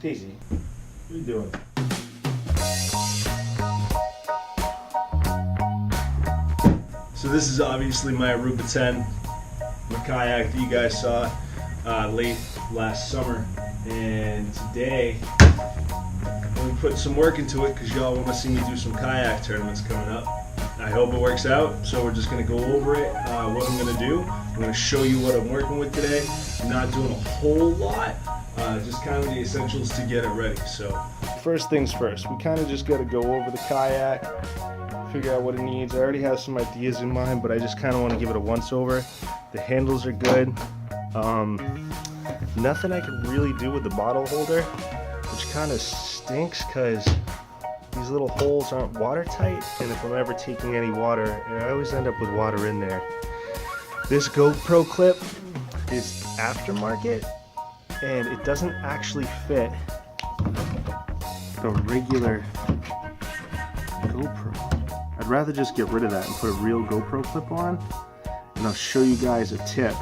Casey, what are you doing? So this is obviously my Aruba 10, the kayak that you guys saw late last summer, and today I'm going to put some work into it because y'all want to see me do some kayak tournaments coming up. I hope it works out, so we're just going to go over it, what I'm going to do. I'm going to show you what I'm working with today. I'm not doing a whole lot, just kind of the essentials to get it ready. So first things first, we kind of just got to go over the kayak, figure out what it needs. I already have some ideas in mind, but I just kind of want to give it a once over. The handles are good. Nothing I can really do with the bottle holder, which kind of stinks because these little holes aren't watertight, and if I'm ever taking any water, I always end up with water in there. This GoPro clip is aftermarket, and it doesn't actually fit the regular GoPro. I'd rather just get rid of that and put a real GoPro clip on, and I'll show you guys a tip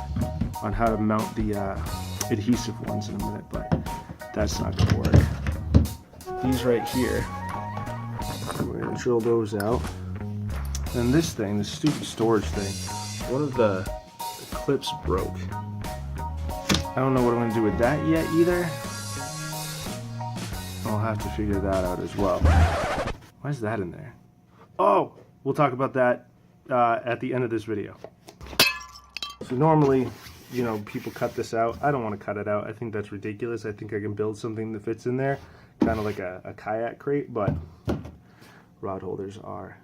on how to mount the adhesive ones in a minute, but that's not going to work. These right here, we're going to drill those out. And this thing, this stupid storage thing, one of the clips broke. I don't know what I'm going to do with that yet either. I'll have to figure that out as well. Why is that in there? Oh, we'll talk about that at the end of this video. So normally, you know, people cut this out. I don't want to cut it out. I think that's ridiculous. I think I can build something that fits in there, kind of like a kayak crate, but rod holders are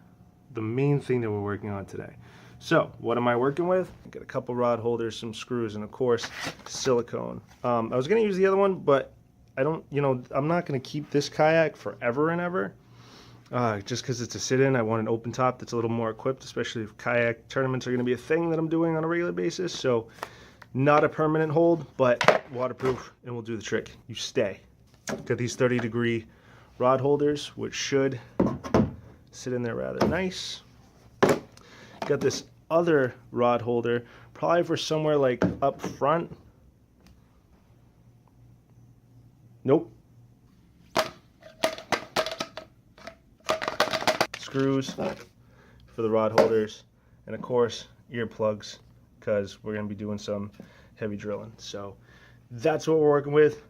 the main thing that we're working on today. So what am I working with? I got a couple rod holders, some screws, and of course silicone. I was going to use the other one, but I don't, you know, I'm not going to keep this kayak forever and ever. Just because it's a sit-in, I want an open top that's a little more equipped, especially if kayak tournaments are going to be a thing that I'm doing on a regular basis. So not a permanent hold, but waterproof, and will do the trick. You stay. Got these 30-degree rod holders, which should sit in there rather nice. Got this other rod holder, probably for somewhere like up front. Nope. Screws for the rod holders, and of course earplugs, because we're going to be doing some heavy drilling. So that's what we're working with.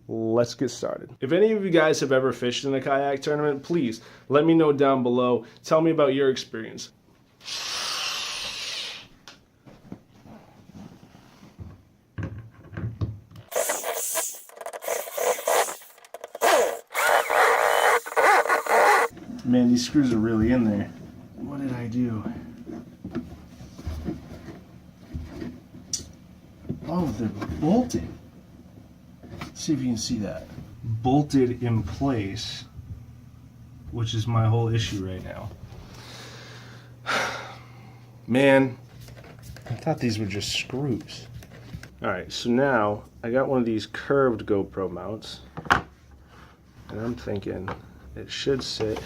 Let's get started. If any of you guys have ever fished in a kayak tournament, please let me know down below. Tell me about your experience. Man, these screws are really in there. What did I do? Oh, they're bolted. Let's see if you can see that. Bolted in place, which is my whole issue right now. Man, I thought these were just screws. Alright, so now I got one of these curved GoPro mounts, and I'm thinking it should sit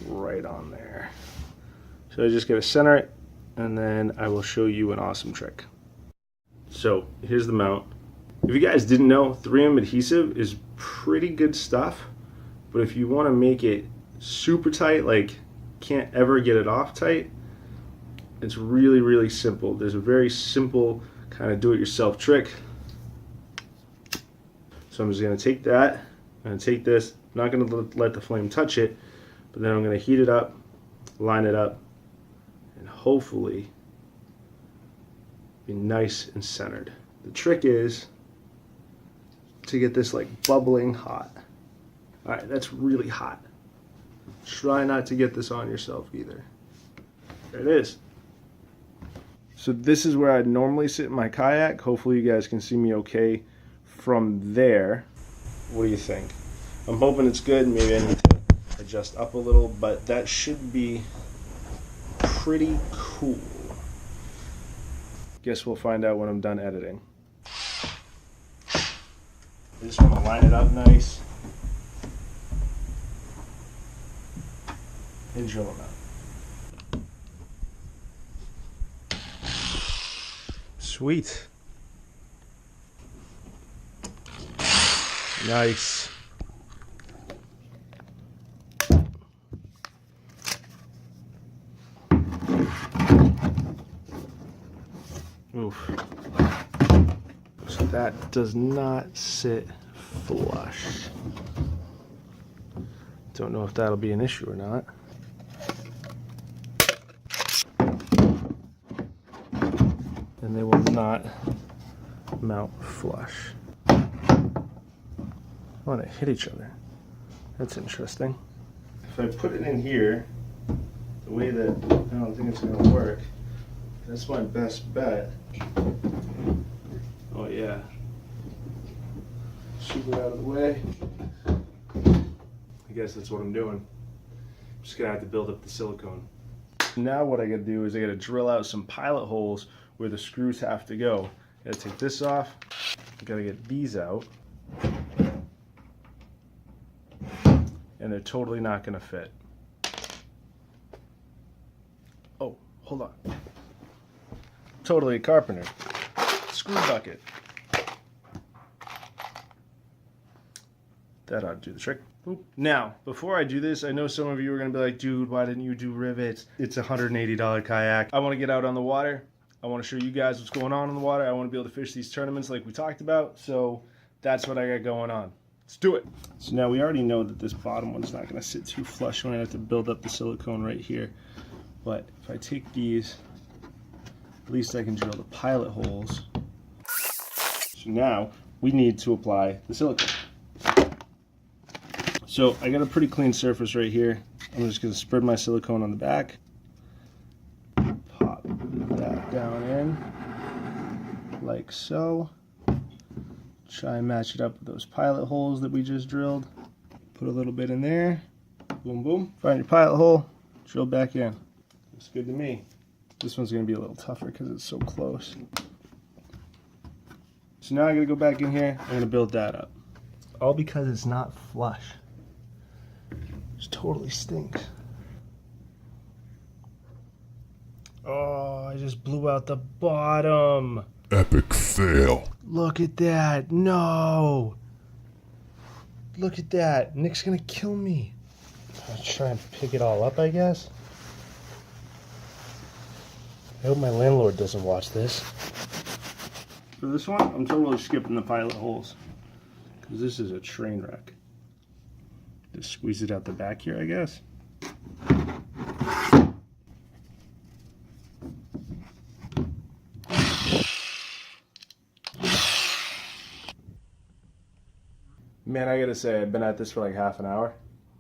right on there. So I just gotta center it, and then I will show you an awesome trick. So here's the mount. If you guys didn't know, 3M adhesive is pretty good stuff, but if you want to make it super tight, like can't ever get it off tight, it's really, really simple. There's a very simple kind of do-it-yourself trick. So I'm just going to take that, I'm going to take this, I'm not going to let the flame touch it, but then I'm going to heat it up, line it up, and hopefully be nice and centered. The trick is to get this like bubbling hot. Alright, that's really hot. Try not to get this on yourself either. There it is. So this is where I'd normally sit in my kayak. Hopefully you guys can see me okay from there. What do you think? I'm hoping it's good. Maybe I need to adjust up a little, but that should be pretty cool. Guess we'll find out when I'm done editing. I just want to line it up nice and drill them out. Sweet. Nice. Oof. So that does not sit flush. Don't know if that'll be an issue or not. And they will not mount flush. Oh, they hit each other. That's interesting. If I put it in here, the way that I don't think it's going to work, that's my best bet. Oh yeah. Shoot it out of the way. I guess that's what I'm doing. I'm just gonna have to build up the silicone. Now what I gotta do is I gotta drill out some pilot holes where the screws have to go. I gotta take this off. I gotta get these out. And they're totally not gonna fit. Oh, hold on. Totally a carpenter. Screw bucket. That ought to do the trick. Oop. Now, before I do this, I know some of you are going to be like, dude, why didn't you do rivets? It's a $180 kayak. I want to get out on the water. I want to show you guys what's going on in the water. I want to be able to fish these tournaments like we talked about. So that's what I got going on. Let's do it. So now we already know that this bottom one's not going to sit too flush when I have to build up the silicone right here. But if I take these, at least I can drill the pilot holes. So now we need to apply the silicone. So I got a pretty clean surface right here. I'm just going to spread my silicone on the back. Pop that down in like so. Try and match it up with those pilot holes that we just drilled. Put a little bit in there. Boom, boom. Find your pilot hole. Drill back in. Looks good to me. This one's going to be a little tougher because it's so close. So now I'm going to go back in here. I'm going to build that up. All because it's not flush. It totally stinks. Oh, I just blew out the bottom. Epic fail. Look at that. No. Look at that. Nick's going to kill me. I'll try and pick it all up, I guess. I hope my landlord doesn't watch this. For this one, I'm totally skipping the pilot holes, because this is a train wreck. Just squeeze it out the back here, I guess. Man, I gotta say, I've been at this for like half an hour.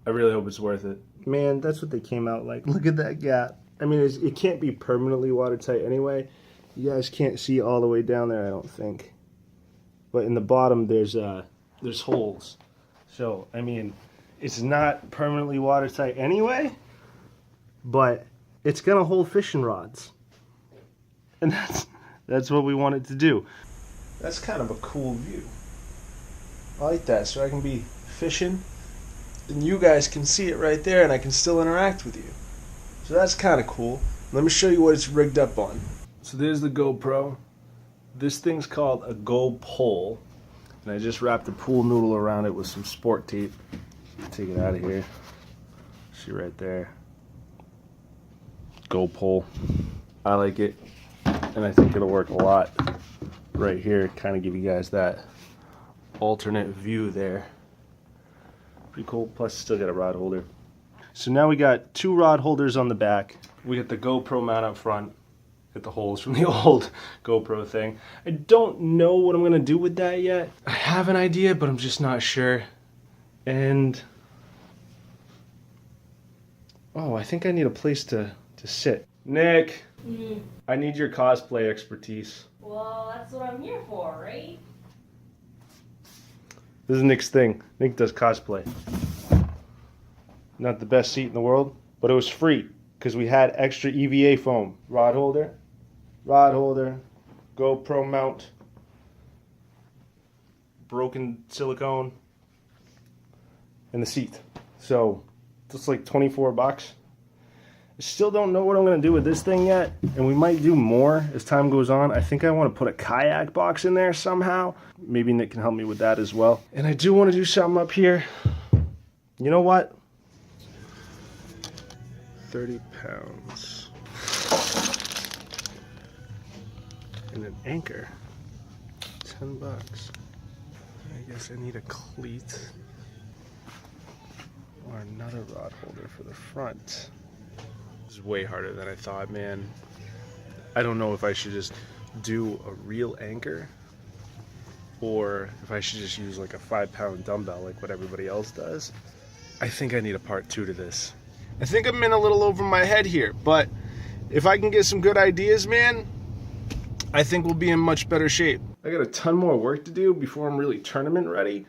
I really hope it's worth it. Man, that's what they came out like. Look at that gap. I mean, it can't be permanently watertight anyway. You guys can't see all the way down there, I don't think. But in the bottom, there's holes. So, I mean, it's not permanently watertight anyway, but it's gonna hold fishing rods. And that's what we want it to do. That's kind of a cool view. I like that, so I can be fishing, and you guys can see it right there, and I can still interact with you. So that's kind of cool. Let me show you what it's rigged up on. So there's the GoPro. This thing's called a GoPole, and I just wrapped a pool noodle around it with some sport tape. Take it out of here. See right there. GoPole. I like it, and I think it'll work a lot right here. Kind of give you guys that alternate view there. Pretty cool. Plus, still got a rod holder. So now we got two rod holders on the back. We got the GoPro mount up front. Got the holes from the old GoPro thing. I don't know what I'm gonna do with that yet. I have an idea, but I'm just not sure. And oh, I think I need a place to sit. Nick, I need your cosplay expertise. Well, that's what I'm here for, right? This is Nick's thing. Nick does cosplay. Not the best seat in the world, but it was free because we had extra EVA foam. Rod holder, GoPro mount, broken silicone, and the seat. So it's like $24. I still don't know what I'm going to do with this thing yet, and we might do more as time goes on. I think I want to put a kayak box in there somehow. Maybe Nick can help me with that as well. And I do want to do something up here. You know what? 30 pounds. And an anchor. 10 bucks. I guess I need a cleat. Or another rod holder for the front. This is way harder than I thought, man. I don't know if I should just do a real anchor or if I should just use like a 5-pound dumbbell like what everybody else does. I think I need a part 2 to this. I think I'm in a little over my head here, but if I can get some good ideas, man, I think we'll be in much better shape. I got a ton more work to do before I'm really tournament ready.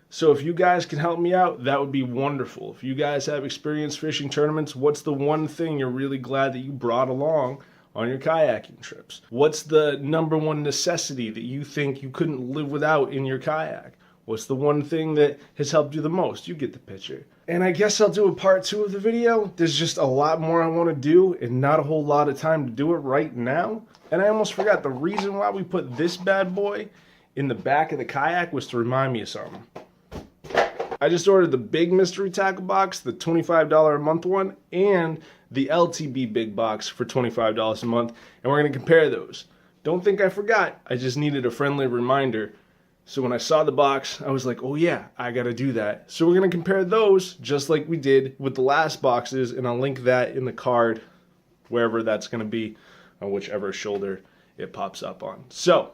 So if you guys can help me out, that would be wonderful. If you guys have experience fishing tournaments, what's the one thing you're really glad that you brought along on your kayaking trips? What's the number one necessity that you think you couldn't live without in your kayak? What's the one thing that has helped you the most? You get the picture. And I guess I'll do a part 2 of the video. There's just a lot more I want to do and not a whole lot of time to do it right now. And I almost forgot the reason why we put this bad boy in the back of the kayak was to remind me of something. I just ordered the big mystery tackle box, the $25 a month one, and the LTB big box for $25 a month, and we're going to compare those. Don't think I forgot, I just needed a friendly reminder. So when I saw the box, I was like, oh yeah, I got to do that. So we're going to compare those just like we did with the last boxes, and I'll link that in the card, wherever that's going to be, on whichever shoulder it pops up on. So,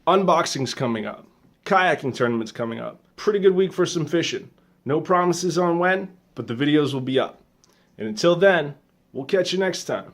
unboxing's coming up. Kayaking tournament's coming up. Pretty good week for some fishing. No promises on when, but the videos will be up. And until then, we'll catch you next time.